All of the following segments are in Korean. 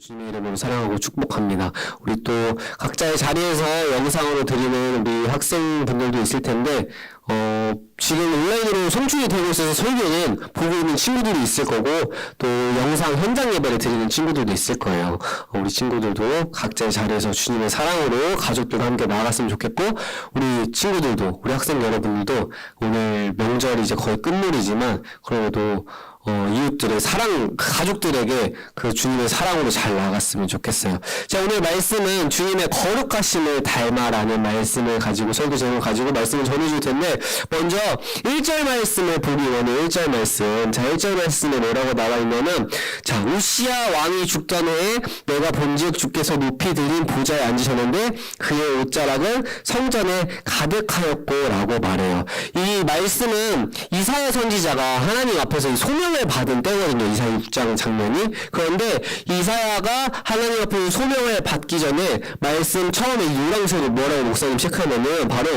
주님의 이름으로 사랑하고 축복합니다. 우리 또 각자의 자리에서 영상으로 드리는 우리 학생분들도 있을 텐데 지금 온라인으로 송출이 되고 있어서 설교는 보고 있는 친구들이 있을 거고 또 영상 현장 예배를 드리는 친구들도 있을 거예요. 우리 친구들도 각자의 자리에서 주님의 사랑으로 가족들과 함께 나아갔으면 좋겠고 우리 친구들도 우리 학생 여러분들도 오늘 명절이 이제 거의 끝물이지만 그래도 이웃들의 사랑, 가족들에게 그 주님의 사랑으로 잘 나아갔으면 좋겠어요. 자, 오늘 말씀은 주님의 거룩하심을 닮아라는 말씀을 가지고 설교 제목을 가지고 말씀을 전해줄 텐데 먼저 1절 말씀을 보기 원해. 1절 말씀. 자, 1절 말씀에 뭐라고 나와 있냐면 자, 우시야 왕이 죽던 해에 내가 본즉 주께서 높이 들린 보좌에 앉으셨는데 그의 옷자락은 성전에 가득하였고 라고 말해요. 이 말씀은 이사야 선지자가 하나님 앞에서 이 소명을 받은 때거든요. 이사야 6장 장면이. 그런데 이사야가 하나님 앞에 소명을 받기 전에 말씀 처음에 요랑서로 뭐라고 목사님 체크하면은 바로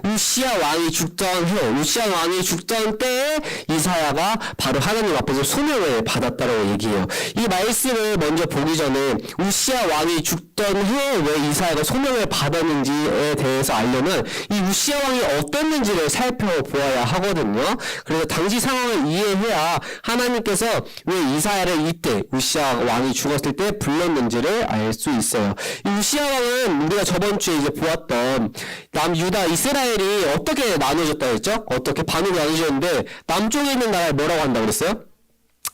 우시야 왕이 죽던 해, 우시야 왕이 죽던 때에 이사야가 바로 하나님 앞에서 소명을 받았다고 얘기해요. 이 말씀을 먼저 보기 전에 우시야 왕이 죽던 해에 왜 이사야가 소명을 받았는지에 대해서 알려면 이 우시야 왕이 어땠는지를 살펴보아야 하거든요. 그래서 당시 상황을 이해해야 하나님께서 왜 이사야를 이때 우시야 왕이 죽었을 때 불렀는지를 알 수 있어요. 이 우시야 왕은 우리가 저번 주에 이제 보았던 남유다 이스라엘이 어떻게 나눠졌다 했죠? 어떻게 반으로 나눠졌는데 남쪽에 있는 나라를 뭐라고 한다고 그랬어요?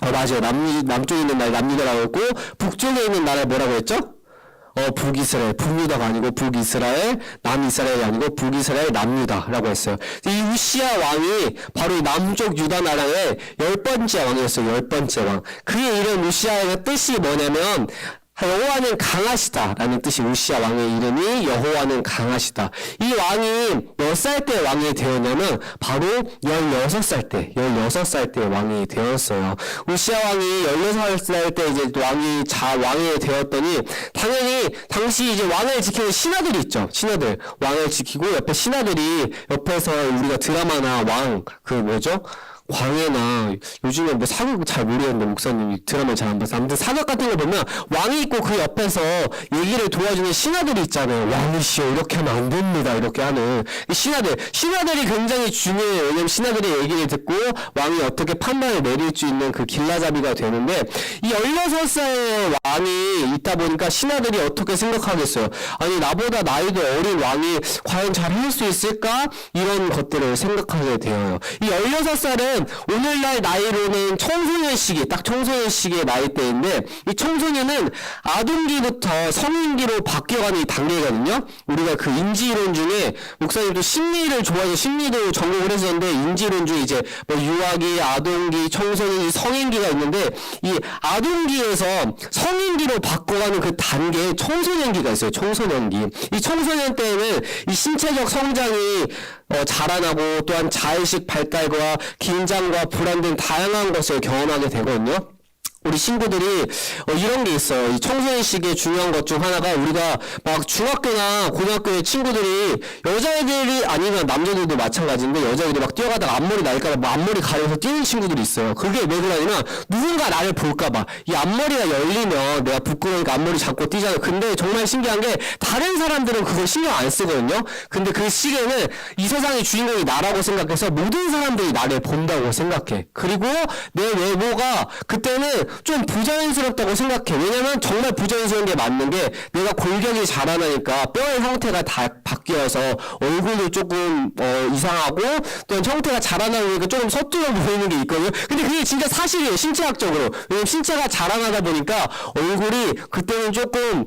맞아요. 남쪽에 있는 나라 남유다라고 했고 북쪽에 있는 나라를 뭐라고 했죠? 북이스라엘, 북유다가 아니고 북이스라엘, 남이스라엘이 아니고 북이스라엘, 남유다라고 했어요. 이 우시야 왕이 바로 남쪽 유다 나라의 10번째 왕이었어요. 10번째 왕. 그의 이름 우시야의 뜻이 뭐냐면 여호와는 강하시다라는 뜻이 우시야 왕의 이름이 여호와는 강하시다. 이 왕이 몇 살 때 왕이 되었냐면 바로 16살 때 왕이 되었어요. 우시야 왕이 16살 때 이제 왕이 되었더니 당연히 당시 이제 왕을 지키는 신하들이 있죠. 신하들 왕을 지키고 옆에 신하들이 옆에서 우리가 드라마나 광해나 요즘에 뭐 사극 잘 모르겠는데 목사님이 드라마 잘 안 봐서 아무튼 사극 같은 거 보면 왕이 있고 그 옆에서 얘기를 도와주는 신하들이 있잖아요. 왕이시여 이렇게 하면 안 됩니다 이렇게 하는 신하들이 굉장히 중요해요. 왜냐면 신하들의 얘기를 듣고 왕이 어떻게 판단을 내릴 수 있는 그 길라잡이가 되는데 이 16살 왕이 있다 보니까 신하들이 어떻게 생각하겠어요. 아니 나보다 나이도 어린 왕이 과연 잘 할 수 있을까? 이런 것들을 생각하게 되어요. 이 16살은 오늘날 나이로는 청소년 시기, 딱 청소년 시기의 나이대인데 이 청소년은 아동기부터 성인기로 바뀌어가는 이 단계거든요. 우리가 그 인지이론 중에 목사님도 심리를 좋아해서 심리도 전공을 했었는데 인지이론 중에 이제 뭐 유아기, 아동기, 청소년기, 성인기가 있는데 이 아동기에서 성인기로 바꿔가는 그 단계에 청소년기가 있어요. 청소년기. 이 청소년 때에는 이 신체적 성장이 자라나고 또한 자의식 발달과 긴장과 불안 등 다양한 것을 경험하게 되거든요. 우리 친구들이 이런 게 있어요. 이 청소년 시기에 중요한 것 중 하나가 우리가 막 중학교나 고등학교의 친구들이 여자애들이 아니면 남자들도 마찬가지인데 여자애들이 막 뛰어가다가 앞머리 날까봐 뭐 앞머리 가려서 뛰는 친구들이 있어요. 그게 왜 그러냐면 누군가 나를 볼까봐 이 앞머리가 열리면 내가 부끄러우니까 앞머리 잡고 뛰잖아요. 근데 정말 신기한 게 다른 사람들은 그걸 신경 안 쓰거든요. 근데 그 시기에는 이 세상의 주인공이 나라고 생각해서 모든 사람들이 나를 본다고 생각해. 그리고 내 외모가 그때는 좀 부자연스럽다고 생각해. 왜냐면 정말 부자연스러운 게 맞는 게 내가 골격이 자라나니까 뼈의 형태가 다 바뀌어서 얼굴도 조금 이상하고 또 형태가 자라나니까 조금 서툴러 보이는 게 있거든요. 근데 그게 진짜 사실이에요. 신체학적으로. 왜냐면 신체가 자라나다 보니까 얼굴이 그때는 조금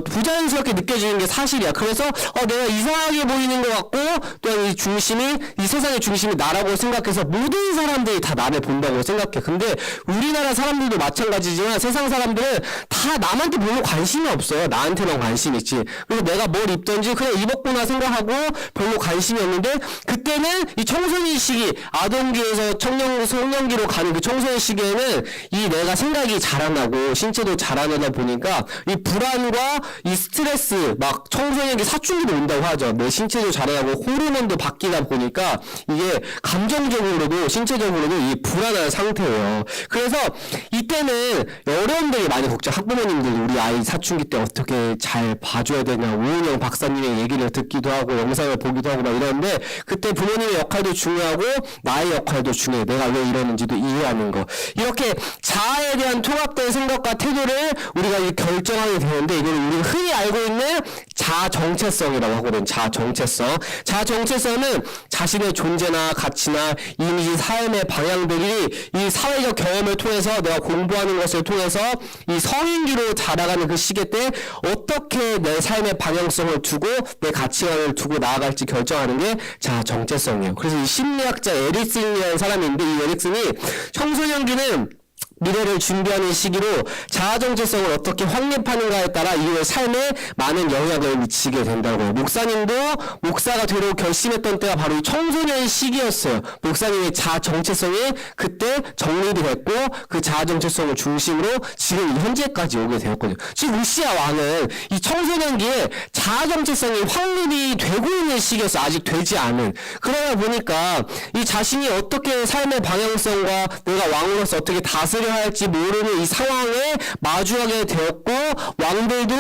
부자연스럽게 느껴지는 게 사실이야. 그래서 내가 이상하게 보이는 것 같고 또 이 세상의 중심이 나라고 생각해서 모든 사람들이 다 나를 본다고 생각해. 근데 우리나라 사람들도 마찬가지지만 세상 사람들은 다 남한테 별로 관심이 없어요. 나한테만 관심이 있지. 그래서 내가 뭘 입던지 그냥 입었구나 생각하고 별로 관심이 없는데 그때는 이 청소년 시기 아동기에서 성년기로 가는 그 청소년 시기에는 이 내가 생각이 자라나고 신체도 자라나다 보니까 이 불안과 이 스트레스 막 청소년기 사춘기도 온다고 하죠. 내 신체도 자라나고 호르몬도 바뀌다 보니까 이게 감정적으로도 신체적으로도 이 불안한 상태예요. 그래서 이때 이때는 어려움들이 많이 걱정. 학부모님들 우리 아이 사춘기 때 어떻게 잘 봐줘야 되냐. 오은영 박사님의 얘기를 듣기도 하고 영상을 보기도 하고 막 이러는데 그때 부모님의 역할도 중요하고 나의 역할도 중요해. 내가 왜 이러는지도 이해하는 거. 이렇게 자아에 대한 통합된 생각과 태도를 우리가 결정하게 되는데 이걸 우리가 흔히 알고 있는 자아 정체성이라고 하거든. 자아 정체성. 자아 정체성은 자신의 존재나 가치나 이미지, 삶의 방향들이 이 사회적 경험을 통해서 내가 공부하는 것을 통해서 이 성인기로 자라가는 그 시기 때 어떻게 내 삶의 방향성을 두고 내 가치관을 두고 나아갈지 결정하는 게 자아 정체성이에요. 그래서 이 심리학자 에릭슨이라는 사람인데 이 에릭슨이 청소년기는 미래를 준비하는 시기로 자아 정체성을 어떻게 확립하는가에 따라 이후의 삶에 많은 영향을 미치게 된다고요. 목사님도 목사가 되려고 결심했던 때가 바로 이 청소년 시기였어요. 목사님의 자아 정체성이 그때 정립이 됐고 그 자아 정체성을 중심으로 지금 현재까지 오게 되었거든요. 지금 우시야 왕은 이 청소년기에 자아 정체성이 확립이 되고 있는 시기였어요. 아직 되지 않은. 그러다 보니까 이 자신이 어떻게 삶의 방향성과 내가 왕으로서 어떻게 다스려야 할지 모르는 이 상황에 마주하게 되었고 왕들도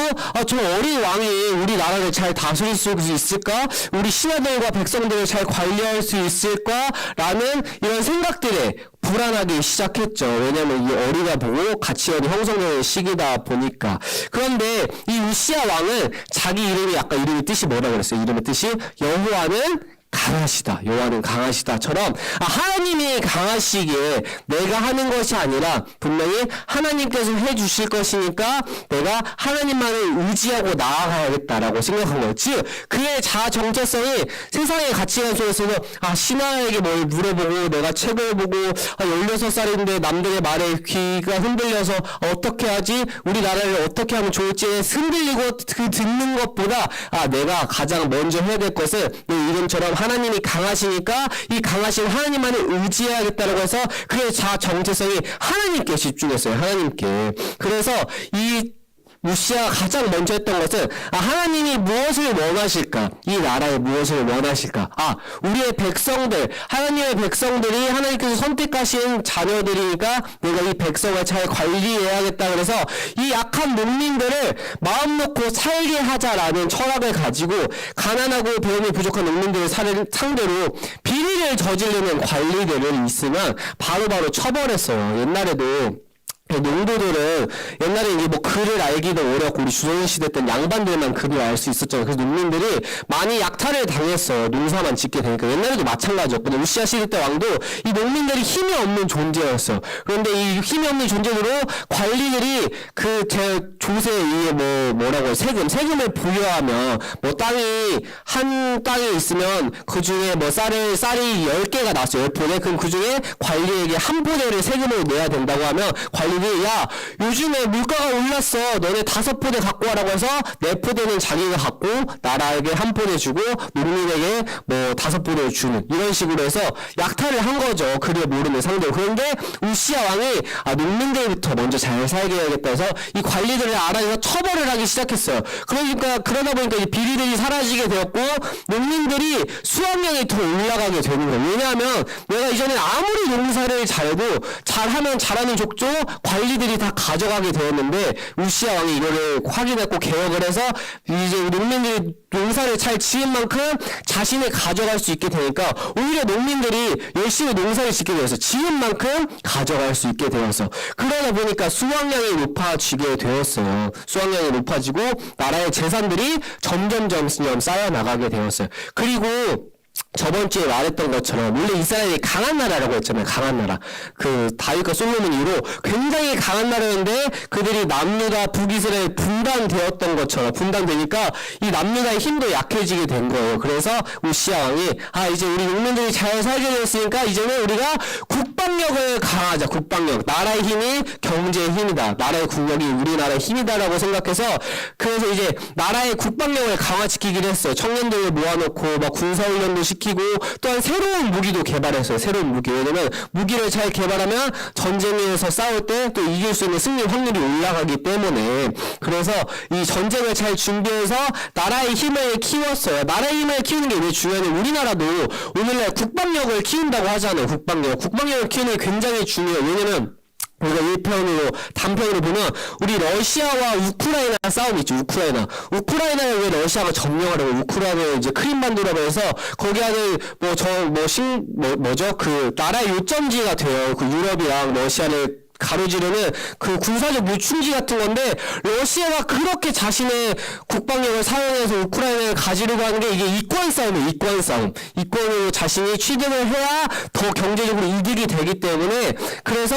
저 어린 왕이 우리 나라를 잘 다스릴 수 있을까? 우리 신하들과 백성들을 잘 관리할 수 있을까? 라는 이런 생각들에 불안하기 시작했죠. 왜냐하면 이 어리다 보고 가치관이 형성되는 시기다 보니까. 그런데 이 우시야 왕은 자기 이름이 아까 이름의 뜻이 뭐라고 그랬어요? 이름의 뜻이 여호와는 강하시다. 여호와는 강하시다처럼 하나님이 강하시기에 내가 하는 것이 아니라 분명히 하나님께서 해주실 것이니까 내가 하나님만을 의지하고 나아가야겠다라고 생각한 거예요. 즉 그의 자아 정체성이 세상의 가치관 속에서는 신하에게 뭘 물어보고 내가 책을 보고 16살인데 남들의 말에 귀가 흔들려서 어떻게 하지? 우리 나라를 어떻게 하면 좋을지 흔들리고 그 듣는 것보다 내가 가장 먼저 해야 될 것은 내 이름처럼 하나님이 강하시니까 이 강하신 하나님만을 의지해야겠다라고 해서 그의 자아 정체성이 하나님께 집중했어요. 하나님께. 그래서 이 우시아가 가장 먼저 했던 것은 하나님이 무엇을 원하실까? 이 나라에 무엇을 원하실까? 우리의 백성들, 하나님의 백성들이 하나님께서 선택하신 자녀들이니까 내가 이 백성을 잘 관리해야겠다. 그래서 이 약한 농민들을 마음 놓고 살게 하자라는 철학을 가지고 가난하고 배움이 부족한 농민들을 상대로 비리를 저지르는 관리들은 있으면 바로바로 처벌했어요. 옛날에도 농부들은 옛날에 이제 뭐 글을 알기도 어렵고 우리 조선시대 때는 양반들만 글을 알 수 있었잖아요. 그래서 농민들이 많이 약탈을 당했어요. 농사만 짓게 되니까. 옛날에도 마찬가지였거든요. 우시아 시대 때 왕도 이 농민들이 힘이 없는 존재였어요. 그런데 이 힘이 없는 존재로 관리들이 그 제 조세에 의해 뭐라고 세금을 부여하면 한 땅에 있으면 그 중에 쌀이 10개가 나왔어요. 10포대. 그럼 그 중에 관리에게 한 포대를 세금을 내야 된다고 하면 관리들이 요즘에 물가가 올랐어. 너네 5포대 갖고 와라고 해서 4포대는 자기가 갖고 나라에게 1포대 주고 농민에게 5포대를 주는 이런 식으로 해서 약탈을 한 거죠. 그를 모르는 상대로. 그런데 우시아 왕이 농민들부터 먼저 잘 살게 해야겠다 해서 이 관리들을 알아내서 처벌을 하기 시작했어요. 그러다 보니까 이 비리들이 사라지게 되었고 농민들이 수확량이 더 올라가게 되는 거예요. 왜냐하면 내가 이전에 아무리 농사를 잘하면 잘하는 족족 관리들이 다 가져가게 되었는데 우시아 왕이 이거를 확인했고 개혁을 해서 이제 농민들이 농사를 잘 지은 만큼 자신이 가져갈 수 있게 되니까 오히려 농민들이 열심히 농사를 짓게 되어서 지은 만큼 가져갈 수 있게 되어서 그러다 보니까 수확량이 높아지게 되었어요. 수확량이 높아지고 나라의 재산들이 점점 쌓여 나가게 되었어요. 그리고 저번 주에 말했던 것처럼 원래 이스라엘이 강한 나라라고 했잖아요. 강한 나라. 그 다윗과 솔로몬 이후로 굉장히 강한 나라였는데 그들이 남유다 북이스라엘 분단되었던 것처럼 분단되니까 이 남유다의 힘도 약해지게 된 거예요. 그래서 우시아 왕이 이제 우리 농민들이 잘 살게 되었으니까 이제는 우리가 국방력을 강화하자. 국방력. 나라의 힘이 경제의 힘이다. 나라의 국력이 우리나라의 힘이다라고 생각해서 그래서 이제 나라의 국방력을 강화시키기로 했어요. 청년들을 모아놓고 군사훈련도 시키고 또한 새로운 무기도 개발했어요. 새로운 무기. 왜냐면 무기를 잘 개발하면 전쟁에서 싸울 때 또 이길 수 있는 승리 확률이 올라가기 때문에 그래서 이 전쟁을 잘 준비해서 나라의 힘을 키웠어요. 나라의 힘을 키우는 게 왜 중요하냐면 우리나라도 오늘날 국방력을 키운다고 하잖아요. 국방력을 키우는 게 굉장히 중요해요. 왜냐면 우리가 1편으로 단편으로 보면 우리 러시아와 우크라이나 싸움이 있죠. 우크라이나를 왜 러시아가 점령하려고 우크라이나를 이제 크림반도라고 해서 거기 안에 뭐죠? 그 나라의 요점지가 돼요. 그 유럽이랑 러시아를 가로지르는 그 군사적 요충지 같은 건데 러시아가 그렇게 자신의 국방력을 사용해서 우크라이나를 가지려고 하는 게 이게 이권 싸움이에요. 이권으로 자신이 취득을 해야 더 경제적으로 이득이 되기 때문에 그래서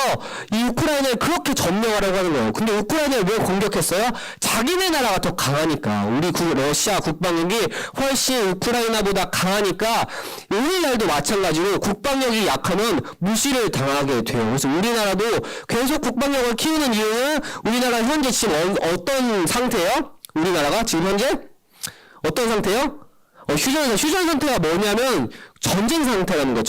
이 우크라이나를 그렇게 점령하려고 하는 거예요. 근데 우크라이나를 왜 공격했어요? 자기네 나라가 더 강하니까 우리 러시아 국방력이 훨씬 우크라이나보다 강하니까 오늘날도 마찬가지로 국방력이 약하면 무시를 당하게 돼요. 그래서 우리나라도 계속 국방력을 키우는 이유는 우리나라 현재 지금 어떤 상태예요? 우리나라가 지금 현재 어떤 상태예요? 휴전 상태가 뭐냐면 전쟁 상태라는 거예요.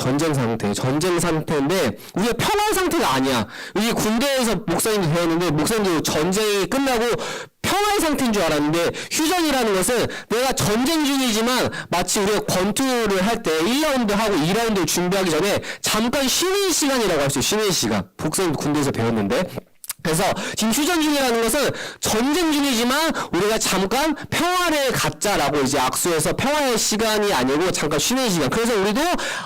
전쟁 상태인데 우리가 평화 상태가 아니야. 우리 군대에서 목사님도 배웠는데 목사님도 전쟁이 끝나고 평화의 상태인 줄 알았는데 휴전이라는 것은 내가 전쟁 중이지만 마치 우리가 권투를 할 때 1라운드 하고 2라운드 준비하기 전에 잠깐 쉬는 시간이라고 할 수 있어요. 쉬는 시간. 목사님도 군대에서 배웠는데 그래서 지금 휴전 중이라는 것은 전쟁 중이지만 우리가 잠깐 평화를 갖자라고 이제 악수해서 평화의 시간이 아니고 잠깐 쉬는 시간. 그래서 우리도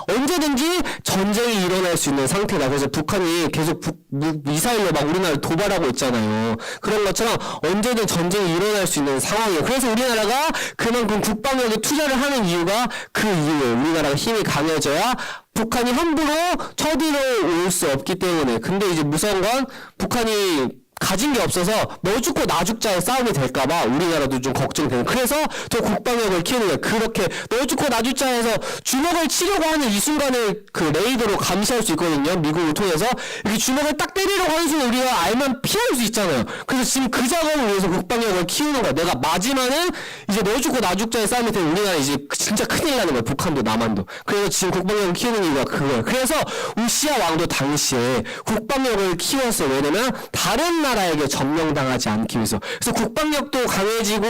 언제든지 전쟁이 일어날 수 있는 상태다. 그래서 북한이 계속 미사일로 막 우리나라를 도발하고 있잖아요. 그런 것처럼 언제든 전쟁이 일어날 수 있는 상황이에요. 그래서 우리나라가 그만큼 국방력에 투자를 하는 이유가 그 이유예요. 우리나라가 힘이 강해져야 북한이 함부로 쳐들어올 수 없기 때문에. 근데 이제 무서운 건 북한이 가진 게 없어서 너 죽고 나 죽자의 싸움이 될까봐 우리나라도 좀 걱정되는. 그래서 더 국방력을 키우는 거예요. 그렇게 너 죽고 나 죽자에서 주먹을 치려고 하는 이 순간을 그 레이더로 감시할 수 있거든요. 미국을 통해서 이렇게 주먹을 딱 때리려고 하는 순간 우리가 알면 피할 수 있잖아요. 그래서 지금 그 작업을 위해서 국방력을 키우는 거야. 내가 맞으면은 이제 너 죽고 나 죽자의 싸움이 되면 우리나라 이제 진짜 큰일 나는 거야. 북한도 남한도. 그래서 지금 국방력을 키우는 이유가 그거예요. 그래서 우시아 왕도 당시에 국방력을 키웠어요. 왜냐면 다른 나라에게 점령당하지 않기 위해서. 그래서 국방력도 강해지고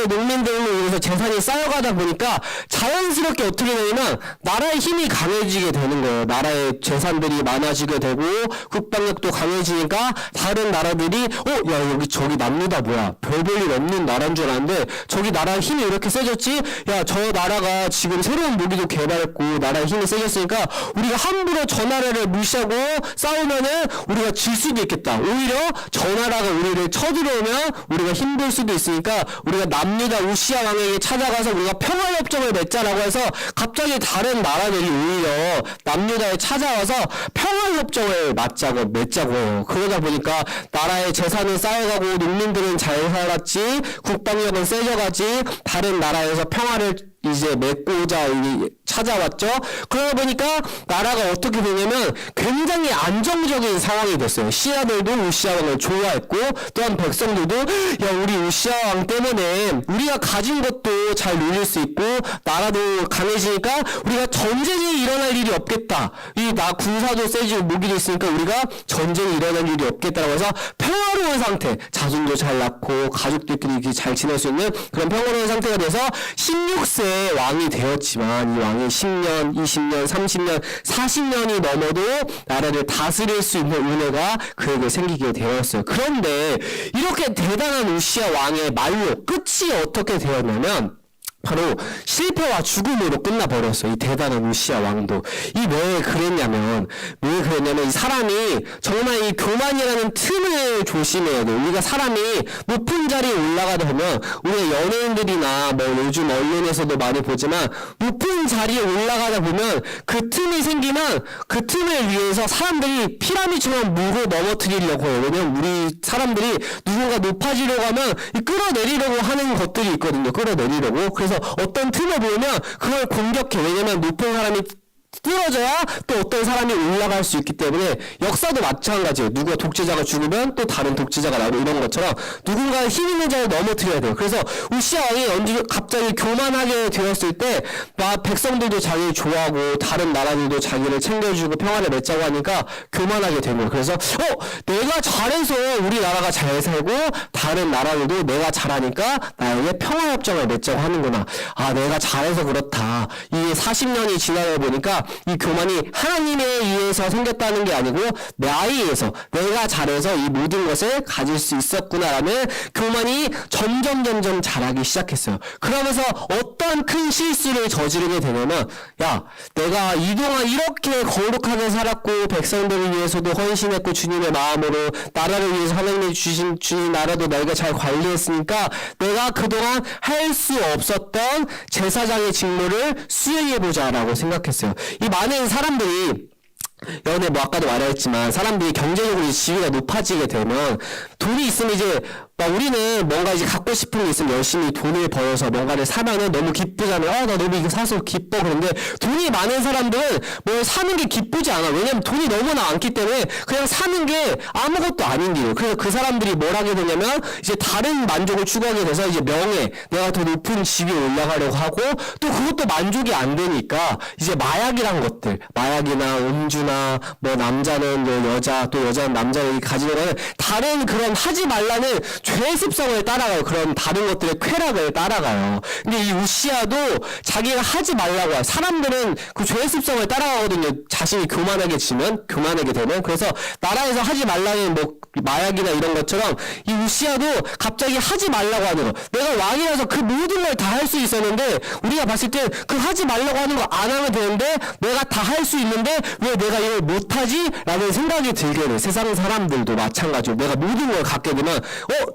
농민들로 인해서 재산이 쌓여가다 보니까 자연스럽게 어떻게 되냐면 나라의 힘이 강해지게 되는 거예요. 나라의 재산들이 많아지게 되고 국방력도 강해지니까 다른 나라들이 야 여기 저기 남루다 뭐야 별 볼 일 없는 나라인 줄 알았는데 저기 나라 힘이 이렇게 세졌지? 야 저 나라가 지금 새로운 무기도 개발했고 나라의 힘이 세졌으니까 우리가 함부로 저 나라를 무시하고 싸우면은 우리가 질 수도 있겠다. 오히려 저 나라가 우리를 쳐들어오면 우리가 힘들 수도 있으니까 우리가 남유다 우시아 왕에게 찾아가서 우리가 평화협정을 맺자라고 해서 갑자기 다른 나라들이 오히려 남유다에 찾아와서 평화협정을 맺자고 해요. 그러다 보니까 나라의 재산은 쌓여가고 농민들은 잘 살았지 국방력은 세져가지 다른 나라에서 평화를 이제 맺고자 찾아왔죠. 그러다 보니까 나라가 어떻게 되냐면 굉장히 안정적인 상황이 됐어요. 시아들도 우시아 왕을 좋아했고 또한 백성들도 야 우리 우시아 왕 때문에 우리가 가진 것도 잘 누릴 수 있고 나라도 강해지니까 우리가 전쟁이 일어날 일이 없겠다. 나 군사도 세지고 무기도 있으니까 우리가 전쟁이 일어날 일이 없겠다라고 해서 평화로운 상태, 자손도 잘 낳고 가족들끼리 이렇게 잘 지낼 수 있는 그런 평화로운 상태가 돼서 16세 왕이 되었지만 이 왕이 10년, 20년, 30년, 40년이 넘어도 나라를 다스릴 수 있는 은혜가 그에게 생기게 되었어요. 그런데 이렇게 대단한 우시아 왕의 말로 끝이 어떻게 되었냐면 바로 실패와 죽음으로 끝나버렸어요. 이 대단한 우시아 왕도. 왜 그랬냐면 이 사람이 정말 이 교만이라는 틈을 조심해야 돼요. 우리가 사람이 높은 자리에 올라가다 보면 우리가 연예인들이나 요즘 언론에서도 많이 보지만 높은 자리에 올라가다 보면 그 틈이 생기면 그 틈을 위해서 사람들이 피라미드처럼 물고 넘어뜨리려고 해요. 왜냐면 우리 사람들이 누군가 높아지려고 하면 끌어내리려고 하는 것들이 있거든요. 끌어내리려고. 그래서 어떤 틈을 보면 그걸 공격해. 왜냐면 높은 사람이 뚫어져야 또 어떤 사람이 올라갈 수 있기 때문에 역사도 마찬가지예요. 누가 독재자가 죽으면 또 다른 독재자가 나오고 이런 것처럼 누군가 힘 있는 자를 넘어뜨려야 돼요. 그래서 우시아 왕이 언제 갑자기 교만하게 되었을 때 백성들도 자기를 좋아하고 다른 나라들도 자기를 챙겨주고 평화를 맺자고 하니까 교만하게 된 거예요. 그래서 내가 잘해서 우리나라가 잘 살고 다른 나라들도 내가 잘하니까 나에게 평화협정을 맺자고 하는구나. 내가 잘해서 그렇다. 이게 40년이 지나다 보니까 이 교만이 하나님에 의해서 생겼다는 게 아니고 나에 의해서 내가 잘해서 이 모든 것을 가질 수 있었구나라는 교만이 점점 자라기 시작했어요. 그러면서 어떤 큰 실수를 저지르게 되냐면 야 내가 이동안 이렇게 거룩하게 살았고 백성들을 위해서도 헌신했고 주님의 마음으로 나라를 위해서 하나님이 주신 주님 나라도 너희가 잘 관리했으니까 내가 그동안 할 수 없었던 제사장의 직무를 수행해보자라고 생각했어요. 이 많은 사람들이 연애 뭐 아까도 말했지만 사람들이 경제적으로 지위가 높아지게 되면 돈이 있으면 이제 막 우리는 뭔가 이제 갖고 싶은 게 있으면 열심히 돈을 벌어서 뭔가를 사면은 너무 기쁘잖아요. 나 너무 이거 사서 기뻐. 그런데 돈이 많은 사람들은 뭐 사는 게 기쁘지 않아. 왜냐면 돈이 너무나 많기 때문에 그냥 사는 게 아무것도 아닌 길이에요. 그래서 그 사람들이 뭘 하게 되냐면 이제 다른 만족을 추구하게 돼서 이제 명예, 내가 더 높은 지위에 올라가려고 하고 또 그것도 만족이 안 되니까 이제 마약이란 것들, 마약이나 음주나 뭐 남자는 뭐 여자 또 여자는 남자를 가지고 가는 다른 그런 하지 말라는 죄의 습성을 따라가요. 그런 다른 것들의 쾌락을 따라가요. 근데 이 우시아도 자기가 하지 말라고 해요. 사람들은 그 죄의 습성을 따라가거든요. 자신이 교만하게 되면. 그래서 나라에서 하지 말라는 뭐 마약이나 이런 것처럼 이 우시아도 갑자기 하지 말라고 하는 거. 내가 왕이라서 그 모든 걸 다 할 수 있었는데 우리가 봤을 때 그 하지 말라고 하는 거 안 하면 되는데 내가 다 할 수 있는데 왜 내가 이걸 못하지? 라는 생각이 들게 돼. 세상 사람들도 마찬가지로 내가 모든 걸 갖게 되면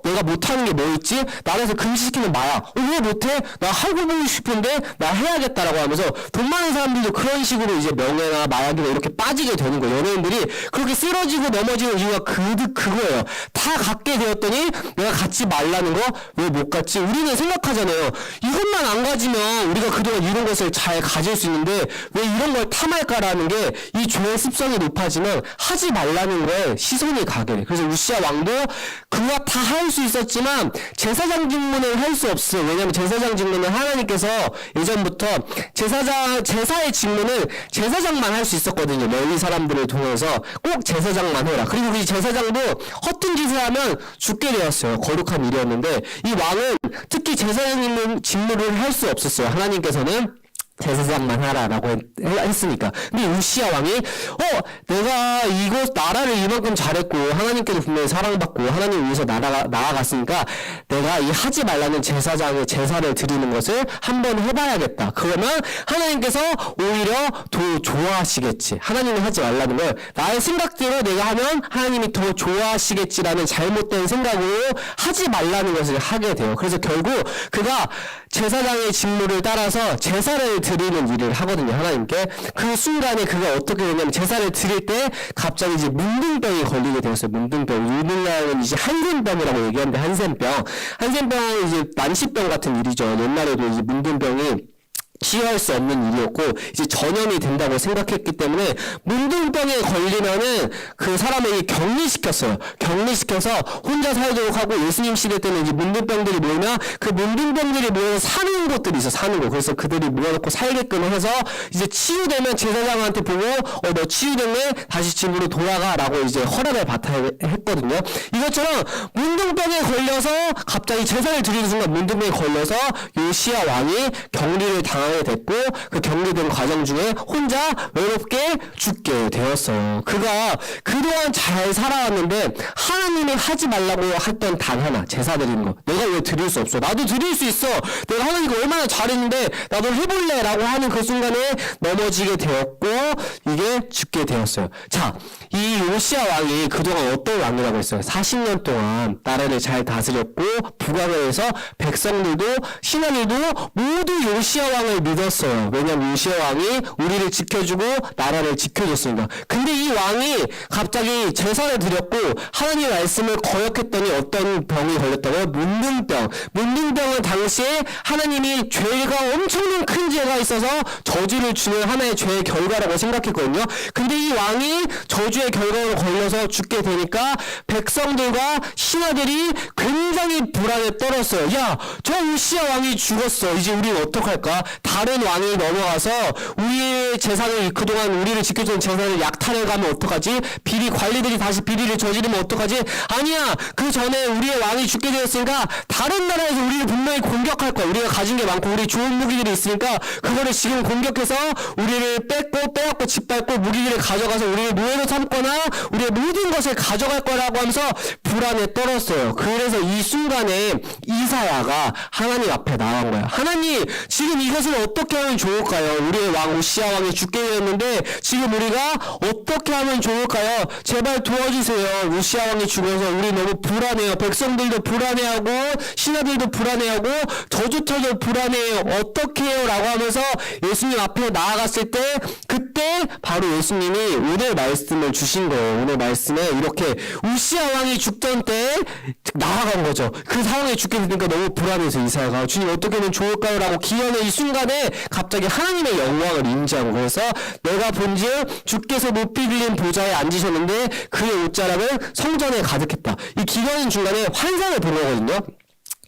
내가 못하는 게 뭐 있지? 나라에서 금지시키는 마약. 왜 못해? 나 하고 보고 싶은데 나 해야겠다라고 하면서 돈 많은 사람들도 그런 식으로 이제 명예나 마약이나 이렇게 빠지게 되는 거예요. 연예인들이 그렇게 쓰러지고 넘어지는 이유가 그거예요. 다 갖게 되었더니 내가 갖지 말라는 거 왜 못 갖지? 우리는 생각하잖아요. 이것만 안 가지면 우리가 그동안 이런 것을 잘 가질 수 있는데 왜 이런 걸 탐할까라는 게 이 죄의 습성이 높아지면 하지 말라는 거에 시선이 가게 돼. 그래서 우시아 왕도 그와 다 할 수 있었지만 제사장 직무는 할 수 없어요. 왜냐하면 제사장 직무는 하나님께서 예전부터 제사의 직무는 제사장만 할 수 있었거든요. 레위 사람들을 통해서 꼭 제사장만 해라. 그리고 이 제사장도 허튼 짓을 하면 죽게 되었어요. 거룩한 일이었는데 이 왕은 특히 제사장 직무를 할 수 없었어요. 하나님께서는 제사장만 하라라고 했으니까. 근데 우시아 왕이 내가 이곳 나라를 이만큼 잘했고 하나님께도 분명히 사랑받고 하나님 위해서 나아갔으니까 내가 이 하지 말라는 제사장의 제사를 드리는 것을 한번 해봐야겠다. 그러면 하나님께서 오히려 더 좋아하시겠지. 하나님이 하지 말라는 걸 나의 생각대로 내가 하면 하나님이 더 좋아하시겠지라는 잘못된 생각으로 하지 말라는 것을 하게 돼요. 그래서 결국 그가 제사장의 직무를 따라서 제사를 드리는 일을 하거든요. 하나님께. 그 순간에 그가 어떻게 되냐면 제사를 드릴 때 갑자기 이제 문둥병이 걸리게 되었어요. 문둥병. 우리나라는 이제 한센병이라고 얘기하는데 한센병은 이제 난치병 같은 일이죠. 옛날에도 이제 문둥병이 치유할 수 없는 일이었고 이제 전염이 된다고 생각했기 때문에 문둥병에 걸리면은 그 사람에게 격리시켰어요. 격리시켜서 혼자 살도록 하고 예수님 시대 때는 이제 문둥병들이 모이면 그 문둥병들이 모여서 사는 곳들이 있어. 사는 곳. 그래서 그들이 모여놓고 살게끔 해서 이제 치유되면 제사장한테 보고 너 치유됐네 다시 집으로 돌아가라고 이제 허락을 받아야 했거든요. 이것처럼 문둥병에 걸려서 갑자기 제사를 드리는 순간 문둥병에 걸려서 요시야 왕이 격리를 당하게 됐고 그 격리된 과정 중에 혼자 외롭게 죽게 되었어요. 그가 그동안 잘 살아왔는데 하나님이 하지 말라고 했던 단 하나, 제사 드리는 거. 내가 왜 드릴 수 없어? 나도 드릴 수 있어. 내가 하나님께 얼마나 잘했는데 나도 해볼래 라고 하는 그 순간에 넘어지게 되었고 이게 죽게 되었어요. 자, 이 요시야 왕이 그동안 어떤 왕이라고 했어요? 40년 동안 나라를 잘 다스렸고 부강을 해서 백성들도 신하들도 모두 요시야 왕을 믿었어요. 왜냐면 요시야 왕이 우리를 지켜주고 나라를 지켜줬으니까. 근데 이 왕이 갑자기 제사를 드렸고 하나님의 말씀을 거역했더니 어떤 병이 걸렸다고요? 문둥병. 문둥병은 당시에 하나님이 죄가 엄청난 큰 죄가 있어서 저주를 주는 하나의 죄의 결과라고 생각했거든요. 근데 이 왕이 저주의 결과로 걸려서 죽게 되니까 백성들과 신하들이 굉장히 불안에 떨었어요. 야, 저 요시야 왕이 죽었어. 이제 우리는 어떡할까? 다른 왕이 넘어가서 우리의 재산을 그동안 우리를 지켜준 재산을 약탈해가면 어떡하지? 비리 관리들이 다시 비리를 저지르면 어떡하지? 아니야. 그 전에 우리의 왕이 죽게 되었으니까 다른 나라에서 우리를 분명히 공격할 거야. 우리가 가진 게 많고 우리 좋은 무기들이 있으니까 그거를 지금 공격해서 우리를 빼앗고 짓밟고 무기들을 가져가서 우리를 노예로 삼거나 우리의 모든 것을 가져갈 거라고 하면서 불안에 떨었어요. 그래서 이 순간에 이사야가 하나님 앞에 나간 거야. 하나님, 지금 이것을 어떻게 하면 좋을까요? 우리의 왕 우시야 왕이 죽게 되었는데 지금 우리가 어떻게 하면 좋을까요? 제발 도와주세요. 우시야 왕이 죽어서 우리 너무 불안해요. 백성들도 불안해하고 신하들도 불안해하고 저주터도 불안해요. 어떻게 해요? 라고 하면서 예수님 앞에 나아갔을 때 그때 바로 예수님이 오늘 말씀을 주신 거예요. 오늘 말씀에 이렇게 우시야 왕이 죽던 때 나아간 거죠. 그 상황에 죽게 되니까 너무 불안해서 이사야가 주님 어떻게 하면 좋을까요? 라고 기원의 이 순간에 갑자기 하나님의 영광을 인지하고 그래서 내가 본즉 주께서 높이 들린 보좌에 앉으셨는데 그의 옷자락은 성전에 가득했다. 이 기원의 중간에 환상을 본 거거든요.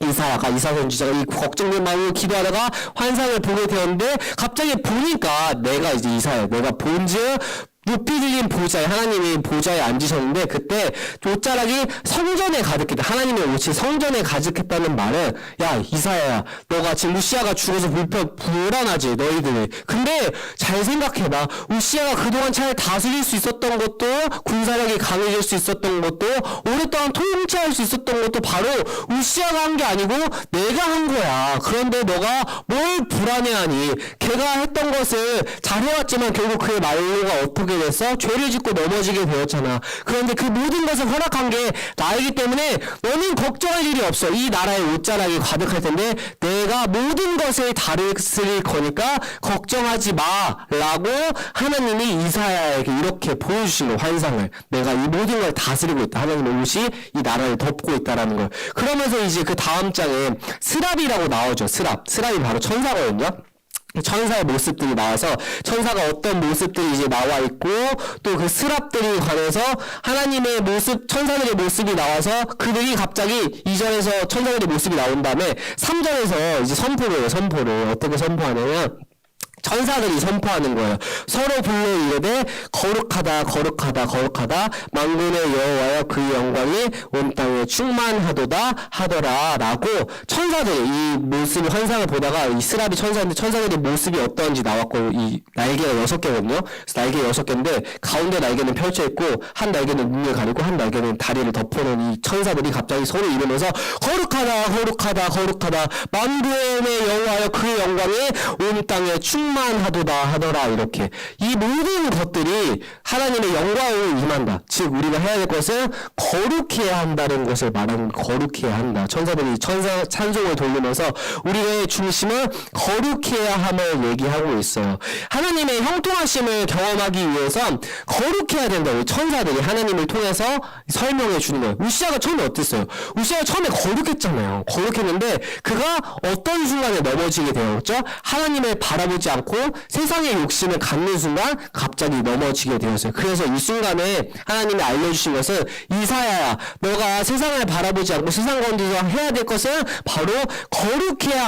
이사야가 이사 선지자가 이 걱정된 마음으로 기도하다가 환상을 보게 되었는데 갑자기 보니까 내가 이제 이사야 내가 본즉 높이 들린 보좌에 하나님이 보좌에 앉으셨는데 그때 옷자락이 성전에 가득했다. 하나님의 옷이 성전에 가득했다는 말은 야 이사야야 너가 지금 우시야가 죽어서 불안하지 너희들이. 근데 잘 생각해봐. 우시야가 그동안 잘 다스릴 수 있었던 것도 군사력이 강해질 수 있었던 것도 오랫동안 통치할 수 있었던 것도 바로 우시야가 한 게 아니고 내가 한 거야. 그런데 너가 뭘 불안해하니? 걔가 했던 것을 잘해왔지만 결국 그의 말로가 어떻게 돼서 죄를 짓고 넘어지게 되었잖아. 그런데 그 모든 것을 허락한 게 나이기 때문에 너는 걱정할 일이 없어. 이 나라의 옷자락이 가득할 텐데 내가 모든 것을 다스릴 거니까 걱정하지 마 라고 하나님이 이사야에게 이렇게 보여주신 거 환상을. 내가 이 모든 걸 다스리고 있다. 하나님의 옷이 이 나라를 덮고 있다라는 걸. 그러면서 이제 그 다음 장에 스랍이라고 나오죠. 스랍이 바로 천사거든요. 천사의 모습들이 나와서 천사가 어떤 모습들이 이제 나와 있고 또 그 스랍들이 관해서 하나님의 모습 천사들의 모습이 나와서 그들이 갑자기 2절에서 천사들의 모습이 나온 다음에 3절에서 이제 선포를 어떻게 선포하냐면 천사들이 선포하는 거예요. 서로 불러 이르되 거룩하다 만군의 여호와여 그의 영광이 온 땅에 충만하도다 하더라 라고 천사들이 이 모습 환상을 보다가 이 스랍이 천사인데 천사들의 모습이 어떤지 나왔고 이 날개가 6개거든요. 그래서 날개 6개인데 가운데 날개는 펼쳐있고 한 날개는 눈을 가리고 한 날개는 다리를 덮어놓은 이 천사들이 갑자기 서로 이르면서 거룩하다 만군의 여호와여 그의 영광이 온 땅에 충만하도다 하더라. 이렇게 이 모든 것들이 하나님의 영광을 임한다. 즉 우리가 해야 될 것은 거룩해야 한다는 것을 말하는 거룩해야 한다. 천사들이 천사 찬송을 돌리면서 우리의 중심은 거룩해야 함을 얘기하고 있어요. 하나님의 형통하심을 경험하기 위해서 거룩해야 된다. 우리 천사들이 하나님을 통해서 설명해 주는 거예요. 우시야가 처음에 어땠어요? 우시야가 처음에 거룩했잖아요. 거룩했는데 그가 어떤 순간에 넘어지게 되었죠? 하나님을 바라보지 않고 세상의 욕심을 갖는 순간 갑자기 넘어지게 되었어요. 그래서 이 순간에 하나님이 알려주신 것은 이사야야 너가 세상을 바라보지 않고 세상 가운데서 해야 될 것은 바로 거룩해야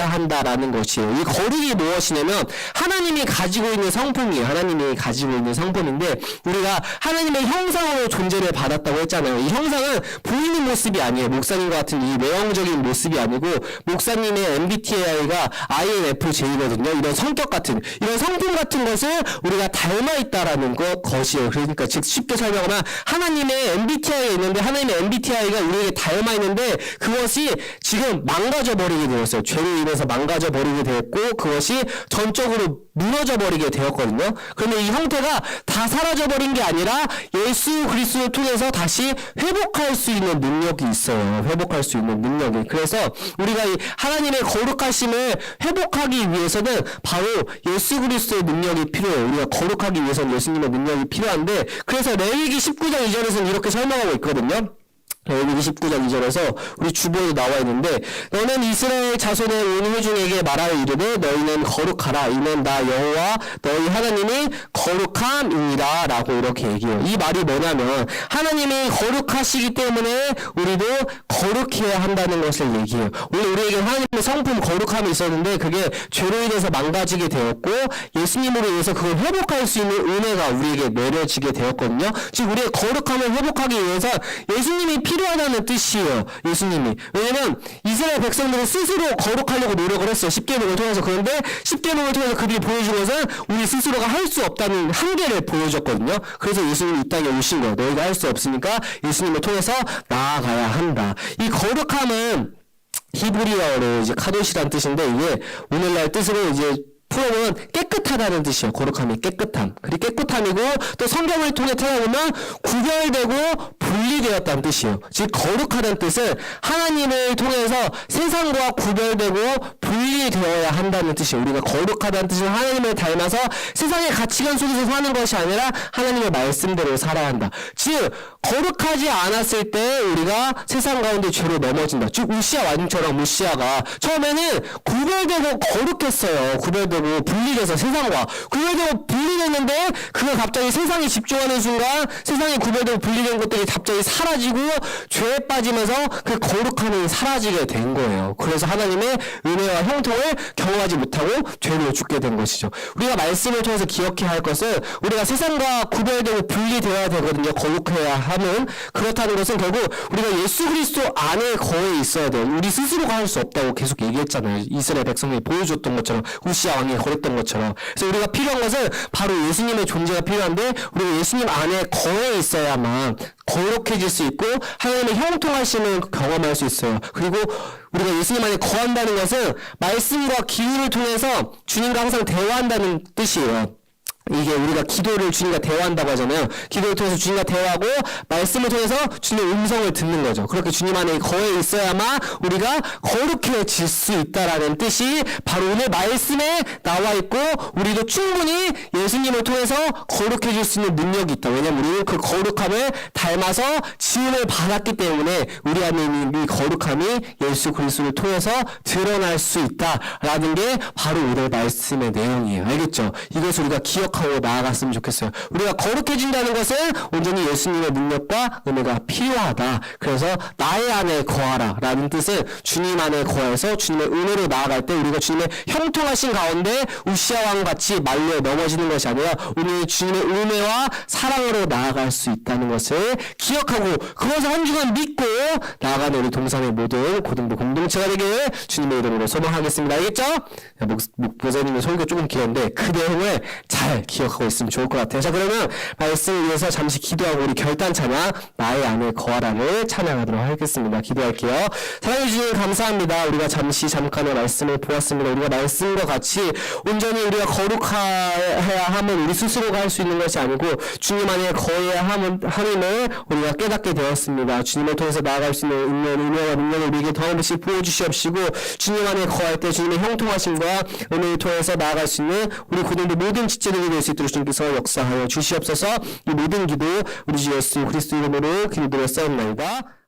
한다라는 것이에요. 이 거룩이 무엇이냐면 하나님이 가지고 있는 성품이에요. 하나님이 가지고 있는 성품인데 우리가 하나님의 형상으로 존재를 받았다고 했잖아요. 이 형상은 보이는 모습이 아니에요. 목사님과 같은 이 외형적인 모습이 아니고 목사님의 MBTI가 INFJ거든요. 이런 성격 같은 이런 성품 같은 것을 우리가 닮아 있다라는 것이에요. 그러니까 즉 쉽게 설명하면 하나님의 MBTI가 있는데 하나님의 MBTI가 우리에게 닮아 있는데 그것이 지금 망가져 버리게 되었어요. 죄로 인해서 망가져 버리게 되었고 그것이 전적으로 무너져 버리게 되었거든요. 그런데 이 형태가 다 사라져 버린 게 아니라 예수 그리스도를 통해서 다시 회복할 수 있는 능력이 있어요. 회복할 수 있는 능력이. 그래서 우리가 이 하나님의 거룩하심을 회복하기 위해서는 바로 예수 그리스도의 능력이 필요해요. 우리가 거룩하기 위해서는 예수님의 능력이 필요한데 그래서 레위기 19장 2절에서는 이렇게 설명하고 있거든요. 여기 29장 2절에서 우리 주보에도 나와 있는데 너는 이스라엘 자손의 온 회중에게 말하여 이르되 너희는 거룩하라 이는 나 여호와 너희 하나님이 거룩함이니라 라고 이렇게 얘기해요. 이 말이 뭐냐면 하나님이 거룩하시기 때문에 우리도 거룩해야 한다는 것을 얘기해요. 원래 우리에게 하나님의 성품 거룩함이 있었는데 그게 죄로 인해서 망가지게 되었고 예수님으로 인해서 그걸 회복할 수 있는 은혜가 우리에게 내려지게 되었거든요. 즉 우리의 거룩함을 회복하기 위해서 예수님이 필요하다는 뜻이에요. 예수님이. 왜냐면 이스라엘 백성들은 스스로 거룩하려고 노력을 했어요. 십계명을 통해서. 그런데 십계명을 통해서 그들이 보여준 것은 우리 스스로가 할 수 없다는 한계를 보여줬거든요. 그래서 예수님이 이 땅에 오신 거예요. 너희가 할 수 없으니까 예수님을 통해서 나아가야 한다. 이 거룩함은 히브리어로 이제 카도시라는 뜻인데 이게 오늘날 뜻으로 이제 풀어보면 깨끗하다는 뜻이에요. 거룩함이 깨끗함. 그리고 깨끗함이고 또 성경을 통해 찾아보면 구별되고 분리되었다는 뜻이에요. 즉 거룩하다는 뜻은 하나님을 통해서 세상과 구별되고 분리되어야 한다는 뜻이에요. 우리가 거룩하다는 뜻은 하나님을 닮아서 세상의 가치관 속에서 사는 것이 아니라 하나님의 말씀대로 살아야 한다. 즉 거룩하지 않았을 때 우리가 세상 가운데 죄로 넘어진다. 즉 우시아 왕처럼 우시아가 처음에는 구별되고 거룩했어요. 구별되고 분리돼서 세상과 구별되고 분리됐는데 그가 갑자기 세상에 집중하는 순간 세상에 구별되고 분리된 것들이 갑자기 사라지고 죄에 빠지면서 그 거룩함이 사라지게 된 거예요. 그래서 하나님의 은혜와 형통을 경험하지 못하고 죄로 죽게 된 것이죠. 우리가 말씀을 통해서 기억해야 할 것은 우리가 세상과 구별되고 분리되어야 되거든요. 거룩해야 하면. 그렇다는 것은 결국 우리가 예수 그리스도 안에 거해 있어야 돼요. 우리 스스로가 할 수 없다고 계속 얘기했잖아요. 이스라엘 백성이 보여줬던 것처럼 우시아 왕이 거랬던 것처럼. 그래서 우리가 필요한 것은 바로 예수님의 존재가 필요한데 우리가 예수님 안에 거해 있어야만 거룩해질 수 있고 하나님의 형통하심을 경험할 수 있어요. 그리고 우리가 예수님 안에 거한다는 것은 말씀과 기도를 통해서 주님과 항상 대화한다는 뜻이에요. 이게 우리가 기도를 주님과 대화한다고 하잖아요. 기도를 통해서 주님과 대화하고 말씀을 통해서 주님의 음성을 듣는 거죠. 그렇게 주님 안에 거해 있어야만 우리가 거룩해질 수 있다라는 뜻이 바로 오늘 말씀에 나와 있고 우리도 충분히 예수님을 통해서 거룩해질 수 있는 능력이 있다. 왜냐하면 우리는 그 거룩함을 닮아서 지음을 받았기 때문에 우리 안에 있는 이 거룩함이 예수 그리스도를 통해서 드러날 수 있다라는 게 바로 오늘 말씀의 내용이에요. 알겠죠? 이것을 우리가 기억하고 나아갔으면 좋겠어요. 우리가 거룩해진다는 것은 온전히 예수님의 능력과 은혜가 필요하다. 그래서 나의 안에 거하라 라는 뜻은 주님 안에 거해서 주님의 은혜로 나아갈 때 우리가 주님의 형통하신 가운데 우시아 왕같이 말려 넘어지는 것이 아니라 오늘 주님의 은혜와 사랑으로 나아갈 수 있다는 것을 기억하고 그것을 한 주간 믿고 나아가는 우리 동산의 모든 고등부 공동체가 되길 주님의 이름으로 소망하겠습니다. 알겠죠? 목사님의 설교 조금 길었는데 그 내용을 잘 기억하고 있으면 좋을 것 같아요. 자, 그러면 말씀을 위해서 잠시 기도하고 우리 결단 찬양 나의 안에 거하라를 찬양하도록 하겠습니다. 기도할게요. 사랑해 주님 감사합니다. 우리가 잠깐의 말씀을 보았습니다. 우리가 말씀과 같이 온전히 우리가 거룩해야 하면 우리 스스로가 할 수 있는 것이 아니고 주님 안에 거해야 함을 우리가 깨닫게 되었습니다. 주님을 통해서 나아갈 수 있는 은혜와 능력을 우리에게 더한번씩 부어주시옵시고 주님 안에 거할 때 주님의 형통하심과 은혜를 통해서 나아갈 수 있는 우리 고등부 모든 지체들이 될 수 있도록 주님께서 역사하여 주시옵소서. 이 모든 기도 우리 주 예수 그리스도 이름으로 기도드렸사옵나이다.